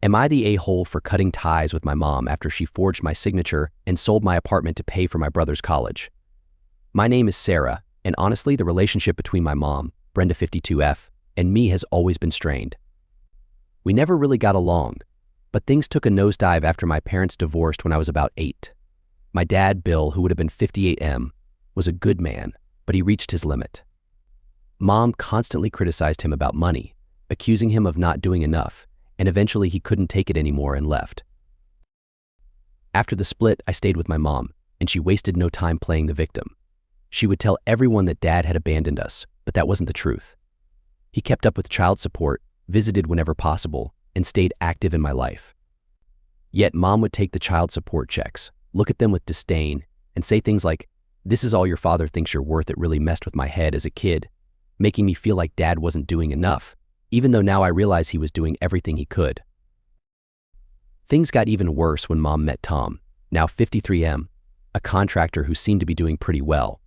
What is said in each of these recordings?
Am I the a-hole for cutting ties with my mom after she forged my signature and sold my apartment to pay for my brother's college? My name is Sarah, and honestly, the relationship between my mom, Brenda 52F, and me has always been strained. We never really got along, but things took a nosedive after my parents divorced when I was about 8. My dad, Bill, who would have been 58M, was a good man, but he reached his limit. Mom constantly criticized him about money, accusing him of not doing enough, and eventually he couldn't take it anymore and left. After the split, I stayed with my mom, and she wasted no time playing the victim. She would tell everyone that Dad had abandoned us, but that wasn't the truth. He kept up with child support, visited whenever possible, and stayed active in my life. Yet Mom would take the child support checks, look at them with disdain, and say things like, "This is all your father thinks you're worth." It really messed with my head as a kid, making me feel like Dad wasn't doing enough, even though now I realize he was doing everything he could. Things got even worse when Mom met Tom, now 53M, a contractor who seemed to be doing pretty well.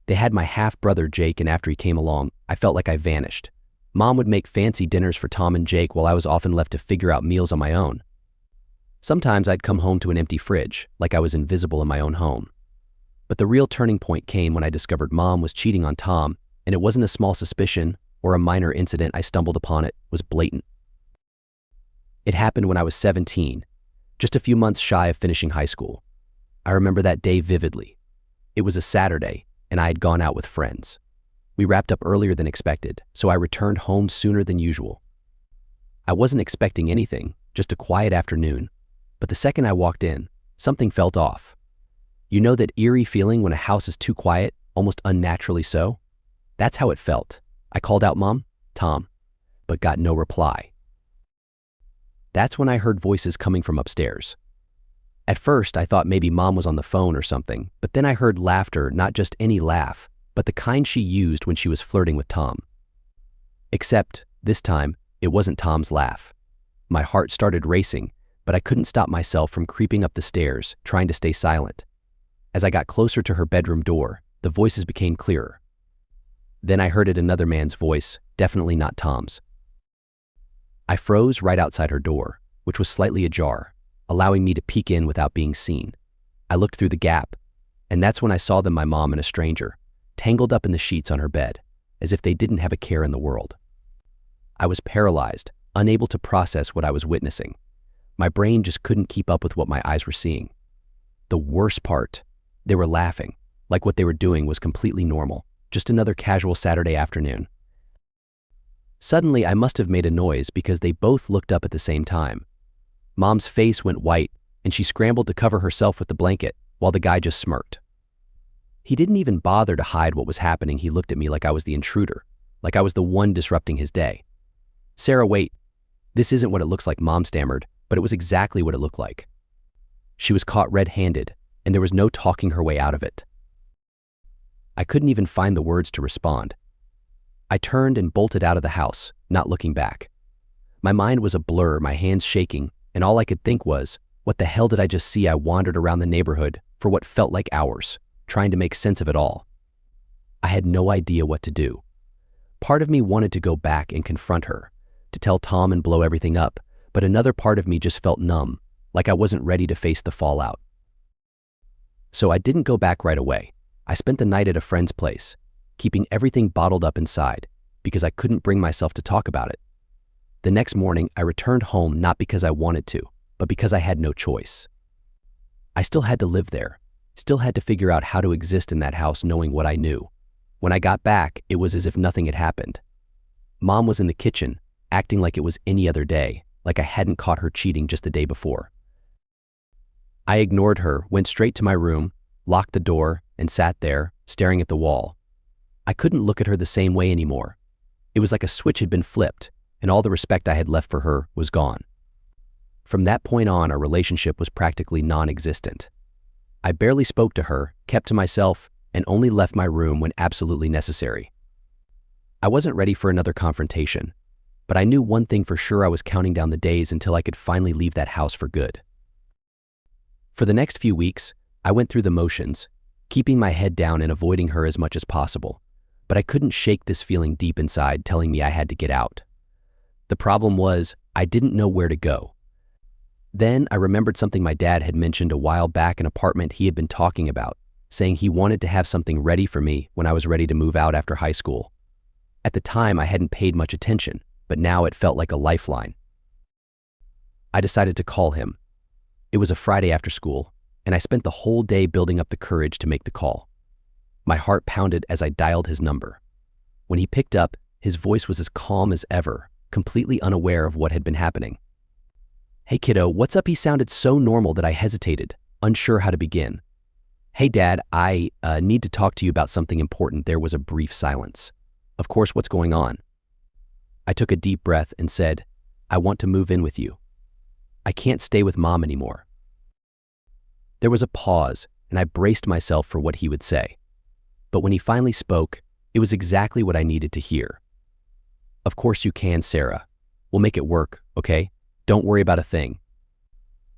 They had my half-brother Jake, and after he came along, I felt like I vanished. Mom would make fancy dinners for Tom and Jake while I was often left to figure out meals on my own. Sometimes I'd come home to an empty fridge, like I was invisible in my own home. But the real turning point came when I discovered Mom was cheating on Tom, and it wasn't a small suspicion or a minor incident I stumbled upon. It was blatant. It happened when I was 17, just a few months shy of finishing high school. I remember that day vividly. It was a Saturday, and I had gone out with friends. We wrapped up earlier than expected, so I returned home sooner than usual. I wasn't expecting anything, just a quiet afternoon, but the second I walked in, something felt off. You know that eerie feeling when a house is too quiet, almost unnaturally so? That's how it felt. I called out, "Mom, Tom," but got no reply. That's when I heard voices coming from upstairs. At first, I thought maybe Mom was on the phone or something, but then I heard laughter, not just any laugh, but the kind she used when she was flirting with Tom. Except, this time, it wasn't Tom's laugh. My heart started racing, but I couldn't stop myself from creeping up the stairs, trying to stay silent. As I got closer to her bedroom door, the voices became clearer. Then I heard another man's voice, definitely not Tom's. I froze right outside her door, which was slightly ajar, allowing me to peek in without being seen. I looked through the gap, and that's when I saw them, my mom and a stranger, tangled up in the sheets on her bed, as if they didn't have a care in the world. I was paralyzed, unable to process what I was witnessing. My brain just couldn't keep up with what my eyes were seeing. The worst part, they were laughing, like what they were doing was completely normal, just another casual Saturday afternoon. Suddenly, I must have made a noise because they both looked up at the same time. Mom's face went white, and she scrambled to cover herself with the blanket, while the guy just smirked. He didn't even bother to hide what was happening. He looked at me like I was the intruder, like I was the one disrupting his day. "Sarah, wait. This isn't what it looks like," Mom stammered, but it was exactly what it looked like. She was caught red-handed, and there was no talking her way out of it. I couldn't even find the words to respond. I turned and bolted out of the house, not looking back. My mind was a blur, my hands shaking, and all I could think was, what the hell did I just see? I wandered around the neighborhood for what felt like hours, trying to make sense of it all. I had no idea what to do. Part of me wanted to go back and confront her, to tell Tom and blow everything up, but another part of me just felt numb, like I wasn't ready to face the fallout. So I didn't go back right away. I spent the night at a friend's place, keeping everything bottled up inside, because I couldn't bring myself to talk about it. The next morning, I returned home not because I wanted to, but because I had no choice. I still had to live there, still had to figure out how to exist in that house knowing what I knew. When I got back, it was as if nothing had happened. Mom was in the kitchen, acting like it was any other day, like I hadn't caught her cheating just the day before. I ignored her, went straight to my room, locked the door, and sat there, staring at the wall. I couldn't look at her the same way anymore. It was like a switch had been flipped, and all the respect I had left for her was gone. From that point on, our relationship was practically non-existent. I barely spoke to her, kept to myself, and only left my room when absolutely necessary. I wasn't ready for another confrontation, but I knew one thing for sure: I was counting down the days until I could finally leave that house for good. For the next few weeks, I went through the motions, keeping my head down and avoiding her as much as possible, but I couldn't shake this feeling deep inside telling me I had to get out. The problem was, I didn't know where to go. Then I remembered something my dad had mentioned a while back, an apartment he had been talking about, saying he wanted to have something ready for me when I was ready to move out after high school. At the time, I hadn't paid much attention, but now it felt like a lifeline. I decided to call him. It was a Friday after school, and I spent the whole day building up the courage to make the call. My heart pounded as I dialed his number. When he picked up, his voice was as calm as ever, completely unaware of what had been happening. "Hey kiddo, what's up?" He sounded so normal that I hesitated, unsure how to begin. "Hey Dad, I need to talk to you about something important." There was a brief silence. "Of course, what's going on?" I took a deep breath and said, "I want to move in with you. I can't stay with Mom anymore." There was a pause, and I braced myself for what he would say. But when he finally spoke, it was exactly what I needed to hear. "Of course you can, Sarah. We'll make it work, okay? Don't worry about a thing."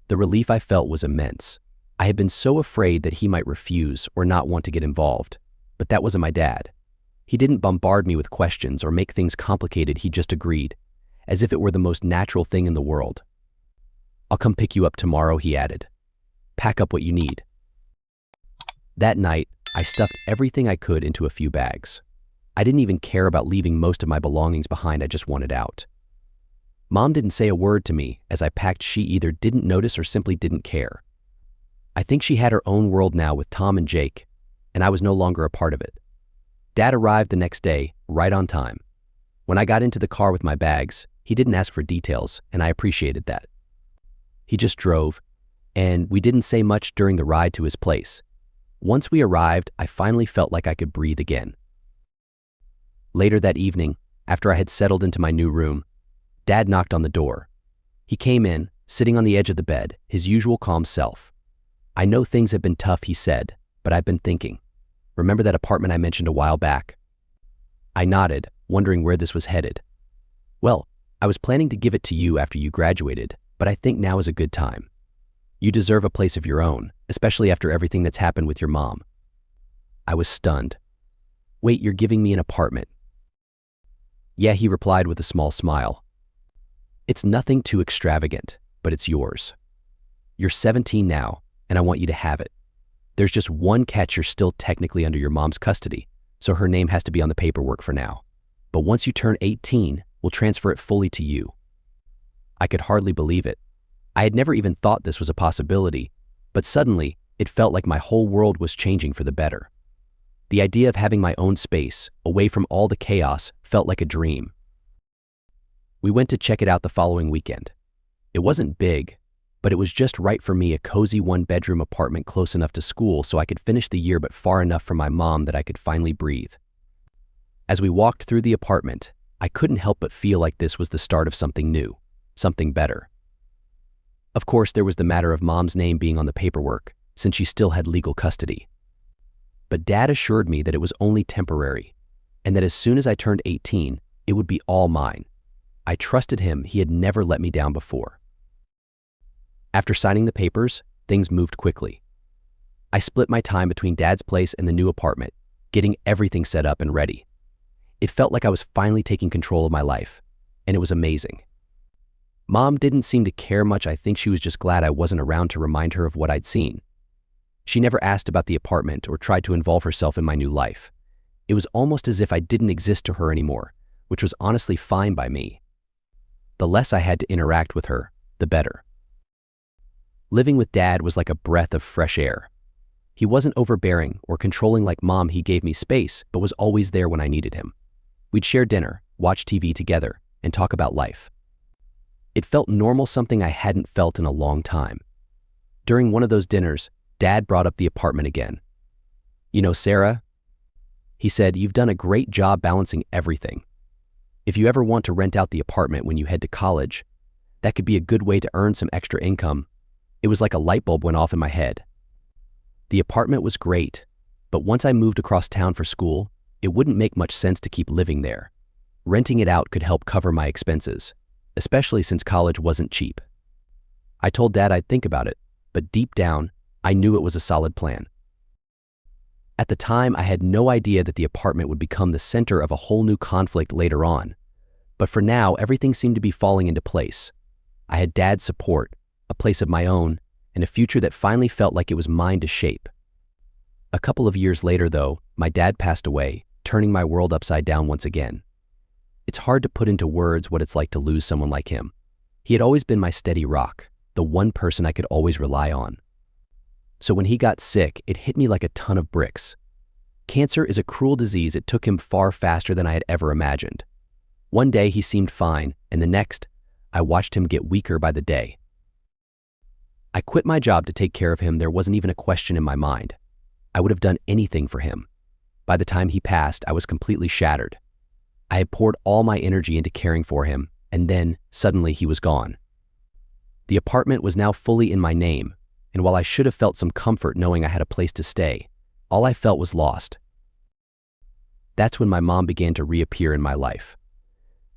The relief I felt was immense. I had been so afraid that he might refuse or not want to get involved, but that wasn't my dad. He didn't bombard me with questions or make things complicated. He just agreed, as if it were the most natural thing in the world. "I'll come pick you up tomorrow," he added. "Pack up what you need." That night, I stuffed everything I could into a few bags. I didn't even care about leaving most of my belongings behind. I just wanted out. Mom didn't say a word to me as I packed. She either didn't notice or simply didn't care. I think she had her own world now with Tom and Jake, and I was no longer a part of it. Dad arrived the next day, right on time. When I got into the car with my bags, he didn't ask for details, and I appreciated that. He just drove, and we didn't say much during the ride to his place. Once we arrived, I finally felt like I could breathe again. Later that evening, after I had settled into my new room, Dad knocked on the door. He came in, sitting on the edge of the bed, his usual calm self. "I know things have been tough," he said, "but I've been thinking. Remember that apartment I mentioned a while back?" I nodded, wondering where this was headed. "Well, I was planning to give it to you after you graduated, but I think now is a good time. You deserve a place of your own, especially after everything that's happened with your mom." I was stunned. "Wait, you're giving me an apartment?" "Yeah," he replied with a small smile. "It's nothing too extravagant, but it's yours. You're 17 now, and I want you to have it. There's just one catch: you're still technically under your mom's custody, so her name has to be on the paperwork for now. But once you turn 18, we'll transfer it fully to you." I could hardly believe it. I had never even thought this was a possibility, but suddenly, it felt like my whole world was changing for the better. The idea of having my own space, away from all the chaos, felt like a dream. We went to check it out the following weekend. It wasn't big, but it was just right for me, a cozy one-bedroom apartment close enough to school so I could finish the year but far enough from my mom that I could finally breathe. As we walked through the apartment, I couldn't help but feel like this was the start of something new, something better. Of course, there was the matter of Mom's name being on the paperwork, since she still had legal custody. But Dad assured me that it was only temporary, and that as soon as I turned 18, it would be all mine. I trusted him. He had never let me down before. After signing the papers, things moved quickly. I split my time between Dad's place and the new apartment, getting everything set up and ready. It felt like I was finally taking control of my life, and it was amazing. Mom didn't seem to care much. I think she was just glad I wasn't around to remind her of what I'd seen. She never asked about the apartment or tried to involve herself in my new life. It was almost as if I didn't exist to her anymore, which was honestly fine by me. The less I had to interact with her, the better. Living with Dad was like a breath of fresh air. He wasn't overbearing or controlling like Mom. He gave me space, but was always there when I needed him. We'd share dinner, watch TV together, and talk about life. It felt normal, something I hadn't felt in a long time. During one of those dinners, Dad brought up the apartment again. "You know, Sarah," he said, "you've done a great job balancing everything. If you ever want to rent out the apartment when you head to college, that could be a good way to earn some extra income." It was like a light bulb went off in my head. The apartment was great, but once I moved across town for school, it wouldn't make much sense to keep living there. Renting it out could help cover my expenses, especially since college wasn't cheap. I told Dad I'd think about it, but deep down, I knew it was a solid plan. At the time, I had no idea that the apartment would become the center of a whole new conflict later on. But for now, everything seemed to be falling into place. I had Dad's support, a place of my own, and a future that finally felt like it was mine to shape. A couple of years later, though, my dad passed away, turning my world upside down once again. It's hard to put into words what it's like to lose someone like him. He had always been my steady rock, the one person I could always rely on. So when he got sick, it hit me like a ton of bricks. Cancer is a cruel disease. It took him far faster than I had ever imagined. One day he seemed fine, and the next, I watched him get weaker by the day. I quit my job to take care of him. There wasn't even a question in my mind. I would have done anything for him. By the time he passed, I was completely shattered. I had poured all my energy into caring for him, and then, suddenly, he was gone. The apartment was now fully in my name, and while I should have felt some comfort knowing I had a place to stay, all I felt was lost. That's when my mom began to reappear in my life.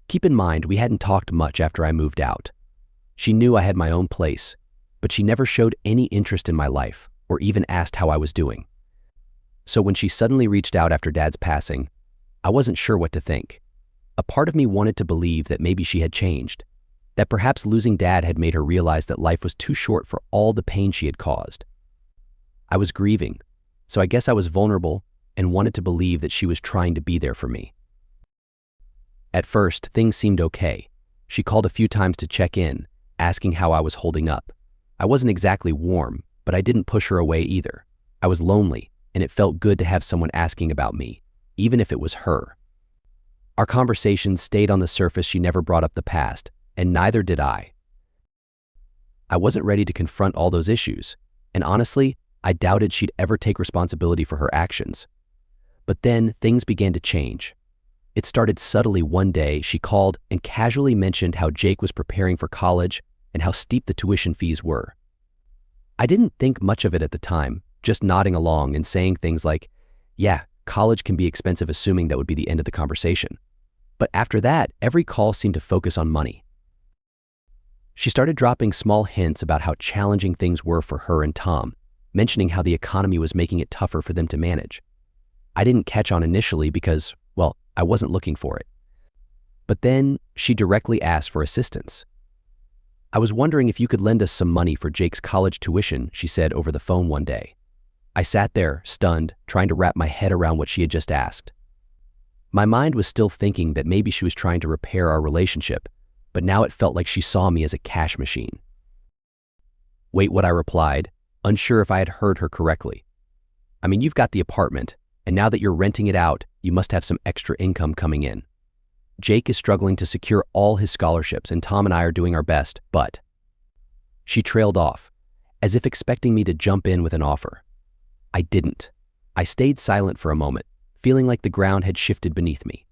Keep in mind, we hadn't talked much after I moved out. She knew I had my own place, but she never showed any interest in my life or even asked how I was doing. So when she suddenly reached out after Dad's passing, I wasn't sure what to think. A part of me wanted to believe that maybe she had changed, that perhaps losing Dad had made her realize that life was too short for all the pain she had caused. I was grieving, so I guess I was vulnerable and wanted to believe that she was trying to be there for me. At first, things seemed okay. She called a few times to check in, asking how I was holding up. I wasn't exactly warm, but I didn't push her away either. I was lonely, and it felt good to have someone asking about me, even if it was her. Our conversations stayed on the surface. She never brought up the past, and neither did I. I wasn't ready to confront all those issues, and honestly, I doubted she'd ever take responsibility for her actions. But then things began to change. It started subtly. One day, she called and casually mentioned how Jake was preparing for college and how steep the tuition fees were. I didn't think much of it at the time, just nodding along and saying things like, "Yeah, college can be expensive," assuming that would be the end of the conversation. But after that, every call seemed to focus on money. She started dropping small hints about how challenging things were for her and Tom, mentioning how the economy was making it tougher for them to manage. I didn't catch on initially because, well, I wasn't looking for it. But then she directly asked for assistance. "I was wondering if you could lend us some money for Jake's college tuition," she said over the phone one day. I sat there, stunned, trying to wrap my head around what she had just asked. My mind was still thinking that maybe she was trying to repair our relationship, but now it felt like she saw me as a cash machine. "Wait," what I replied, unsure if I had heard her correctly. "I mean, you've got the apartment, and now that you're renting it out, you must have some extra income coming in. Jake is struggling to secure all his scholarships, and Tom and I are doing our best, but..." She trailed off, as if expecting me to jump in with an offer. I didn't. I stayed silent for a moment, feeling like the ground had shifted beneath me.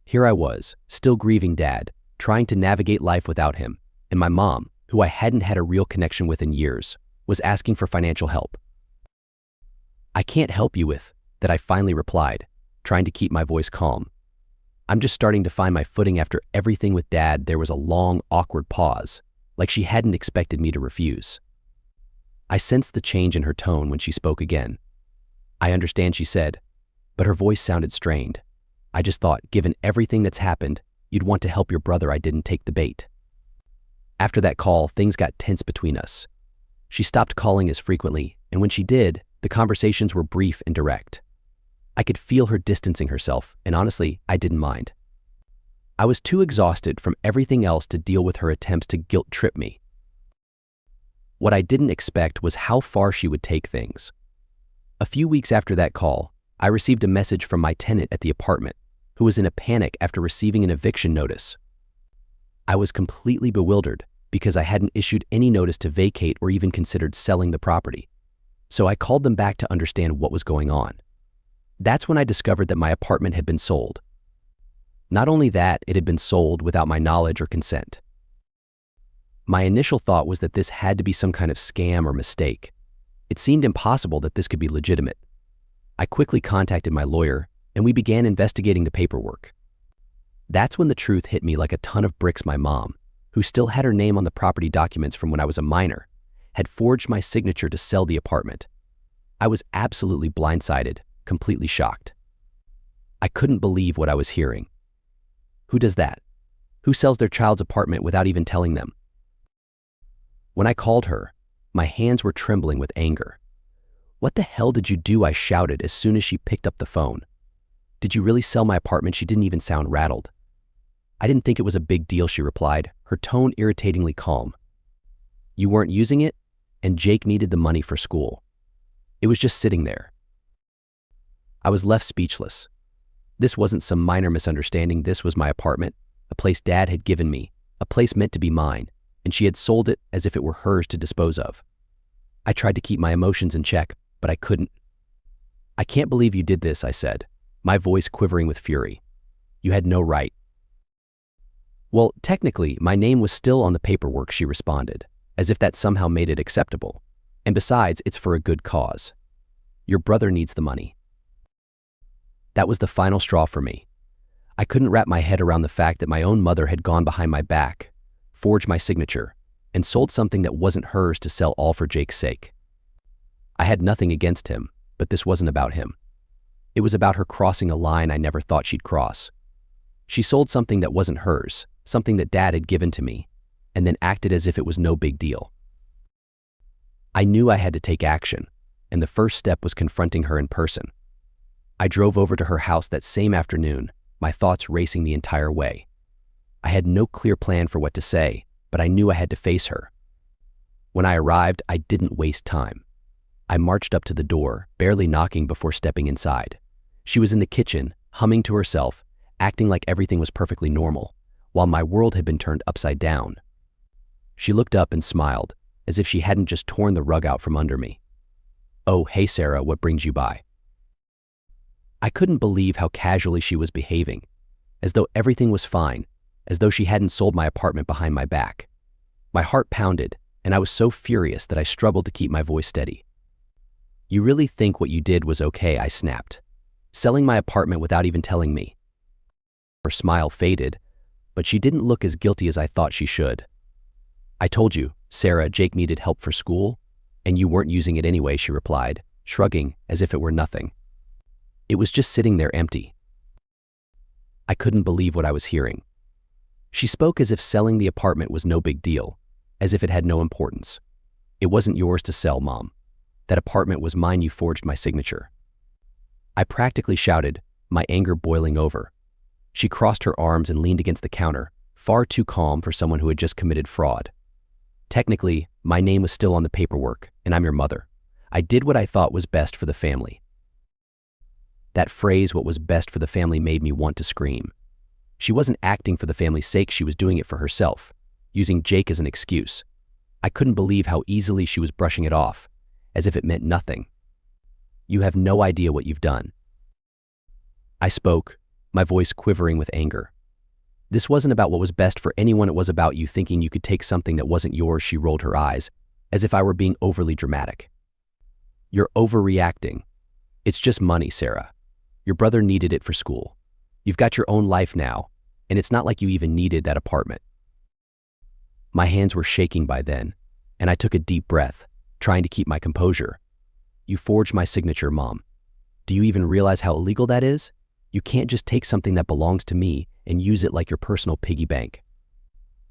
Here I was, still grieving Dad, trying to navigate life without him, and my mom, who I hadn't had a real connection with in years, was asking for financial help. "I can't help you with that," I finally replied, trying to keep my voice calm. "I'm just starting to find my footing after everything with Dad." There was a long, awkward pause, like she hadn't expected me to refuse. I sensed the change in her tone when she spoke again. "I understand," she said, but her voice sounded strained. "I just thought, given everything that's happened, you'd want to help your brother." I didn't take the bait. After that call, things got tense between us. She stopped calling as frequently, and when she did, the conversations were brief and direct. I could feel her distancing herself, and honestly, I didn't mind. I was too exhausted from everything else to deal with her attempts to guilt-trip me. What I didn't expect was how far she would take things. A few weeks after that call, I received a message from my tenant at the apartment, who was in a panic after receiving an eviction notice. I was completely bewildered because I hadn't issued any notice to vacate or even considered selling the property. So I called them back to understand what was going on. That's when I discovered that my apartment had been sold. Not only that, it had been sold without my knowledge or consent. My initial thought was that this had to be some kind of scam or mistake. It seemed impossible that this could be legitimate. I quickly contacted my lawyer, and we began investigating the paperwork. That's when the truth hit me like a ton of bricks. My mom, who still had her name on the property documents from when I was a minor, had forged my signature to sell the apartment. I was absolutely blindsided, completely shocked. I couldn't believe what I was hearing. Who does that? Who sells their child's apartment without even telling them? When I called her, my hands were trembling with anger. "What the hell did you do?" I shouted as soon as she picked up the phone. "Did you really sell my apartment?" She didn't even sound rattled. "I didn't think it was a big deal," she replied, her tone irritatingly calm. "You weren't using it, and Jake needed the money for school. It was just sitting there." I was left speechless. This wasn't some minor misunderstanding. This was my apartment, a place Dad had given me, a place meant to be mine, and she had sold it as if it were hers to dispose of. I tried to keep my emotions in check, but I couldn't. "I can't believe you did this," I said, my voice quivering with fury. "You had no right." "Well, technically, my name was still on the paperwork," she responded, as if that somehow made it acceptable. "And besides, it's for a good cause. Your brother needs the money." That was the final straw for me. I couldn't wrap my head around the fact that my own mother had gone behind my back, forged my signature, and sold something that wasn't hers to sell all for Jake's sake. I had nothing against him, but this wasn't about him. It was about her crossing a line I never thought she'd cross. She sold something that wasn't hers, something that Dad had given to me, and then acted as if it was no big deal. I knew I had to take action, and the first step was confronting her in person. I drove over to her house that same afternoon, my thoughts racing the entire way. I had no clear plan for what to say, but I knew I had to face her. When I arrived, I didn't waste time. I marched up to the door, barely knocking before stepping inside. She was in the kitchen, humming to herself, acting like everything was perfectly normal, while my world had been turned upside down. She looked up and smiled, as if she hadn't just torn the rug out from under me. "Oh, hey Sarah, what brings you by?" I couldn't believe how casually she was behaving, as though everything was fine, as though she hadn't sold my apartment behind my back. My heart pounded, and I was so furious that I struggled to keep my voice steady. "You really think what you did was okay?" I snapped. "Selling my apartment without even telling me?" Her smile faded, but she didn't look as guilty as I thought she should. "I told you, Sarah, Jake needed help for school, and you weren't using it anyway," she replied, shrugging as if it were nothing. "It was just sitting there empty." I couldn't believe what I was hearing. She spoke as if selling the apartment was no big deal, as if it had no importance. "It wasn't yours to sell, Mom. That apartment was mine. You forged my signature." I practically shouted, my anger boiling over. She crossed her arms and leaned against the counter, far too calm for someone who had just committed fraud. "Technically, my name was still on the paperwork, and I'm your mother. I did what I thought was best for the family." That phrase, "what was best for the family," made me want to scream. She wasn't acting for the family's sake, she was doing it for herself, using Jake as an excuse. I couldn't believe how easily she was brushing it off, as if it meant nothing. "You have no idea what you've done." I spoke, my voice quivering with anger. "This wasn't about what was best for anyone, it was about you thinking you could take something that wasn't yours." She rolled her eyes, as if I were being overly dramatic. "You're overreacting. It's just money, Sarah. Your brother needed it for school. You've got your own life now, and it's not like you even needed that apartment." My hands were shaking by then, and I took a deep breath, trying to keep my composure. "You forged my signature, Mom. Do you even realize how illegal that is? You can't just take something that belongs to me and use it like your personal piggy bank."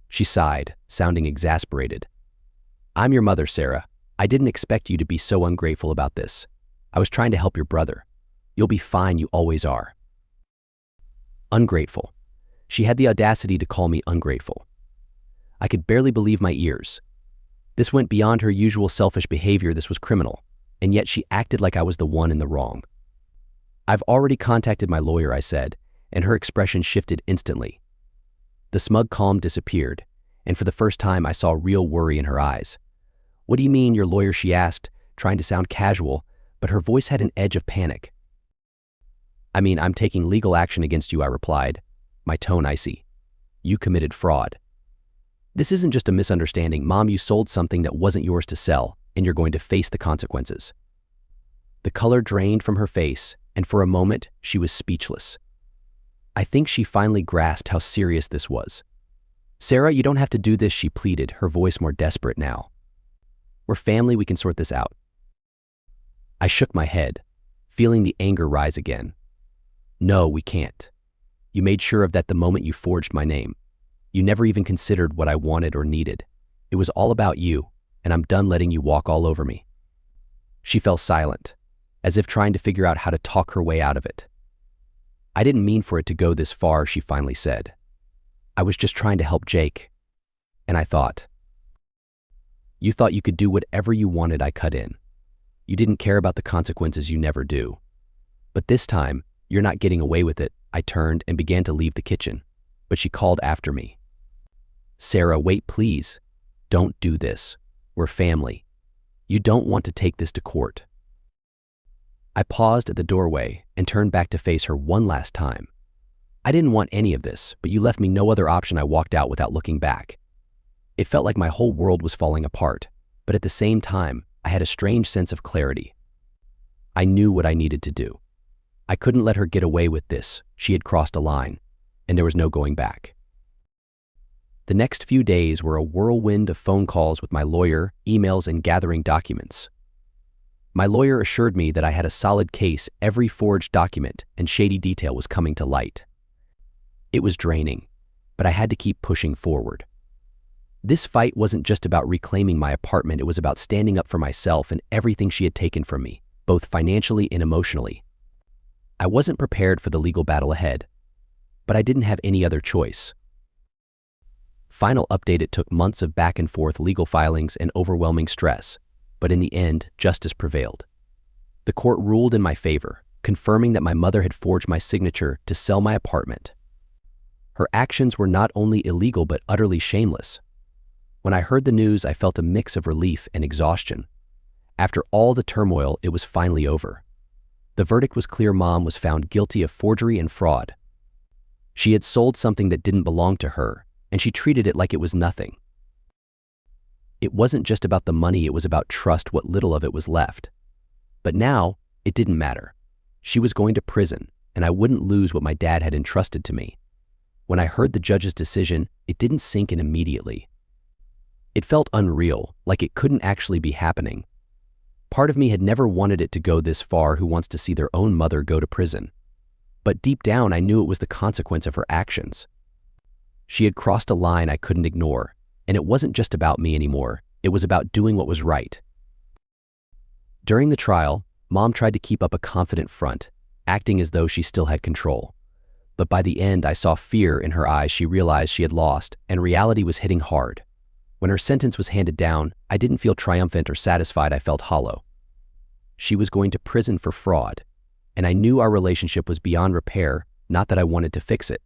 She sighed, sounding exasperated. "I'm your mother, Sarah. I didn't expect you to be so ungrateful about this. I was trying to help your brother. You'll be fine, you always are." Ungrateful. She had the audacity to call me ungrateful. I could barely believe my ears. This went beyond her usual selfish behavior. This was criminal, and yet she acted like I was the one in the wrong. "I've already contacted my lawyer," I said, and her expression shifted instantly. The smug calm disappeared, and for the first time I saw real worry in her eyes. "What do you mean, your lawyer?" she asked, trying to sound casual, but her voice had an edge of panic. "I mean, I'm taking legal action against you," I replied, my tone icy. "You committed fraud. This isn't just a misunderstanding, Mom. You sold something that wasn't yours to sell, and you're going to face the consequences." The color drained from her face, and for a moment, she was speechless. I think she finally grasped how serious this was. "Sarah, you don't have to do this," she pleaded, her voice more desperate now. "We're family, we can sort this out." I shook my head, feeling the anger rise again. "No, we can't. You made sure of that the moment you forged my name. You never even considered what I wanted or needed. It was all about you, and I'm done letting you walk all over me." She fell silent, as if trying to figure out how to talk her way out of it. "I didn't mean for it to go this far," she finally said. "I was just trying to help Jake." And I thought, "You thought you could do whatever you wanted." I cut in. "You didn't care about the consequences, you never do. But this time, you're not getting away with it." I turned and began to leave the kitchen, but she called after me. "Sarah, wait, please. Don't do this. We're family. You don't want to take this to court." I paused at the doorway and turned back to face her one last time. "I didn't want any of this, but you left me no other option." I walked out without looking back. It felt like my whole world was falling apart, but at the same time, I had a strange sense of clarity. I knew what I needed to do. I couldn't let her get away with this. She had crossed a line, and there was no going back. The next few days were a whirlwind of phone calls with my lawyer, emails, and gathering documents. My lawyer assured me that I had a solid case. Every forged document and shady detail was coming to light. It was draining, but I had to keep pushing forward. This fight wasn't just about reclaiming my apartment. It was about standing up for myself and everything she had taken from me, both financially and emotionally. I wasn't prepared for the legal battle ahead, but I didn't have any other choice. Final update: it took months of back and forth legal filings and overwhelming stress, but in the end, justice prevailed. The court ruled in my favor, confirming that my mother had forged my signature to sell my apartment. Her actions were not only illegal but utterly shameless. When I heard the news, I felt a mix of relief and exhaustion. After all the turmoil, it was finally over. The verdict was clear. Mom was found guilty of forgery and fraud. She had sold something that didn't belong to her, and she treated it like it was nothing. It wasn't just about the money, it was about trust, what little of it was left. But now, it didn't matter. She was going to prison, and I wouldn't lose what my dad had entrusted to me. When I heard the judge's decision, it didn't sink in immediately. It felt unreal, like it couldn't actually be happening. Part of me had never wanted it to go this far. Who wants to see their own mother go to prison? But deep down, I knew it was the consequence of her actions. She had crossed a line I couldn't ignore, and it wasn't just about me anymore. It was about doing what was right. During the trial, Mom tried to keep up a confident front, acting as though she still had control. But by the end, I saw fear in her eyes. She realized she had lost, and reality was hitting hard. When her sentence was handed down, I didn't feel triumphant or satisfied. I felt hollow. She was going to prison for fraud, and I knew our relationship was beyond repair, not that I wanted to fix it.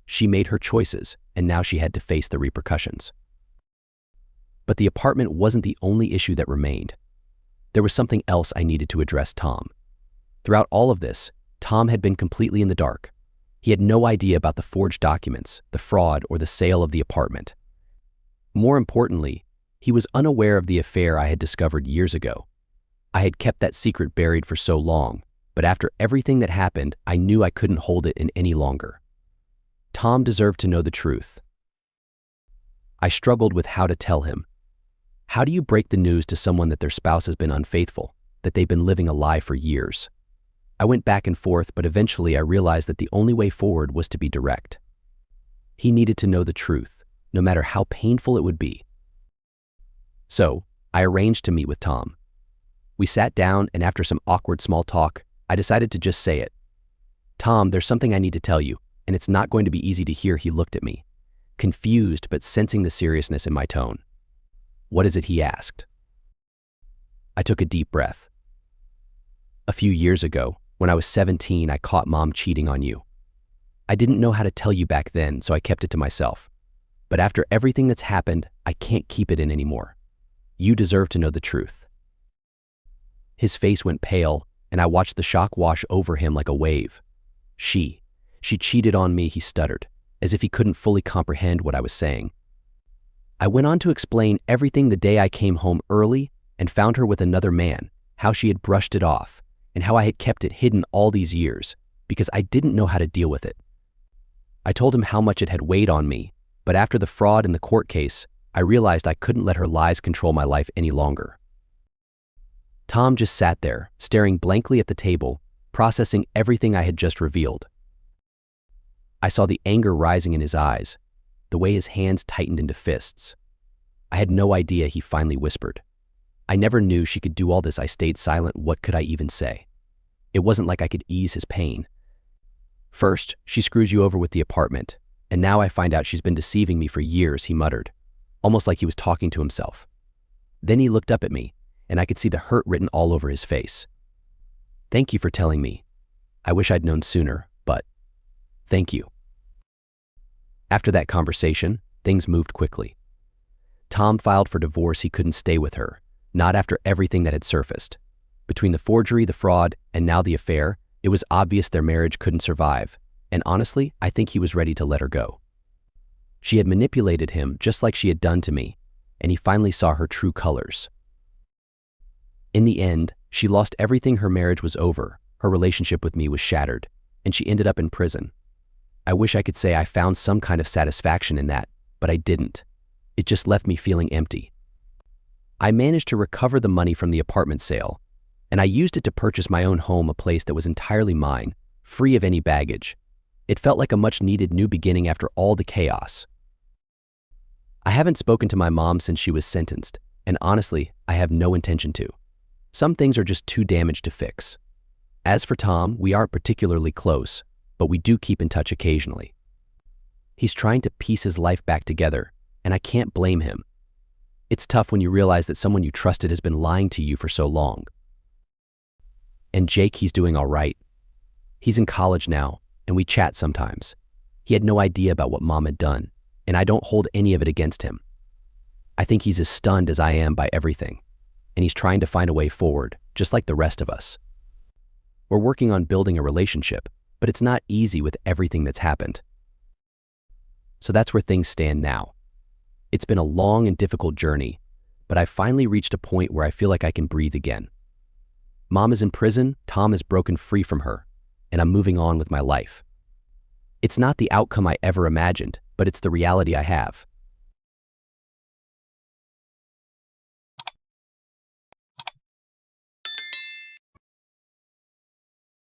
She made her choices, and now she had to face the repercussions. But the apartment wasn't the only issue that remained. There was something else I needed to address: Tom. Throughout all of this, Tom had been completely in the dark. He had no idea about the forged documents, the fraud, or the sale of the apartment. More importantly, he was unaware of the affair I had discovered years ago. I had kept that secret buried for so long, but after everything that happened, I knew I couldn't hold it in any longer. Tom deserved to know the truth. I struggled with how to tell him. How do you break the news to someone that their spouse has been unfaithful, that they've been living a lie for years? I went back and forth, but eventually I realized that the only way forward was to be direct. He needed to know the truth, no matter how painful it would be. So, I arranged to meet with Tom. We sat down, and after some awkward small talk, I decided to just say it. "Tom, there's something I need to tell you, and it's not going to be easy to hear." He looked at me, confused but sensing the seriousness in my tone. "What is it?" he asked. I took a deep breath. "A few years ago, when I was 17, I caught Mom cheating on you. I didn't know how to tell you back then, so I kept it to myself. But after everything that's happened, I can't keep it in anymore. You deserve to know the truth." His face went pale, and I watched the shock wash over him like a wave. She cheated on me," he stuttered, as if he couldn't fully comprehend what I was saying. I went on to explain everything: the day I came home early and found her with another man, how she had brushed it off, and how I had kept it hidden all these years because I didn't know how to deal with it. I told him how much it had weighed on me, but after the fraud and the court case, I realized I couldn't let her lies control my life any longer. Tom just sat there, staring blankly at the table, processing everything I had just revealed. I saw the anger rising in his eyes, the way his hands tightened into fists. I had no idea, he finally whispered. I never knew she could do all this. I stayed silent. What could I even say? It wasn't like I could ease his pain. First, she screws you over with the apartment, and now I find out she's been deceiving me for years, he muttered, almost like he was talking to himself. Then he looked up at me, and I could see the hurt written all over his face. Thank you for telling me. I wish I'd known sooner, but thank you. After that conversation, things moved quickly. Tom filed for divorce. He couldn't stay with her, not after everything that had surfaced. Between the forgery, the fraud, and now the affair, it was obvious their marriage couldn't survive, and honestly, I think he was ready to let her go. She had manipulated him just like she had done to me, and he finally saw her true colors. In the end, she lost everything. Her marriage was over, her relationship with me was shattered, and she ended up in prison. I wish I could say I found some kind of satisfaction in that, but I didn't. It just left me feeling empty. I managed to recover the money from the apartment sale, and I used it to purchase my own home, a place that was entirely mine, free of any baggage. It felt like a much-needed new beginning after all the chaos. I haven't spoken to my mom since she was sentenced, and honestly, I have no intention to. Some things are just too damaged to fix. As for Tom, we aren't particularly close, but we do keep in touch occasionally. He's trying to piece his life back together, and I can't blame him. It's tough when you realize that someone you trusted has been lying to you for so long. And Jake, he's doing all right. He's in college now, and we chat sometimes. He had no idea about what Mom had done, and I don't hold any of it against him. I think he's as stunned as I am by everything, and he's trying to find a way forward, just like the rest of us. We're working on building a relationship, but it's not easy with everything that's happened. So that's where things stand now. It's been a long and difficult journey, but I've finally reached a point where I feel like I can breathe again. Mom is in prison, Tom has broken free from her, and I'm moving on with my life. It's not the outcome I ever imagined, but it's the reality I have.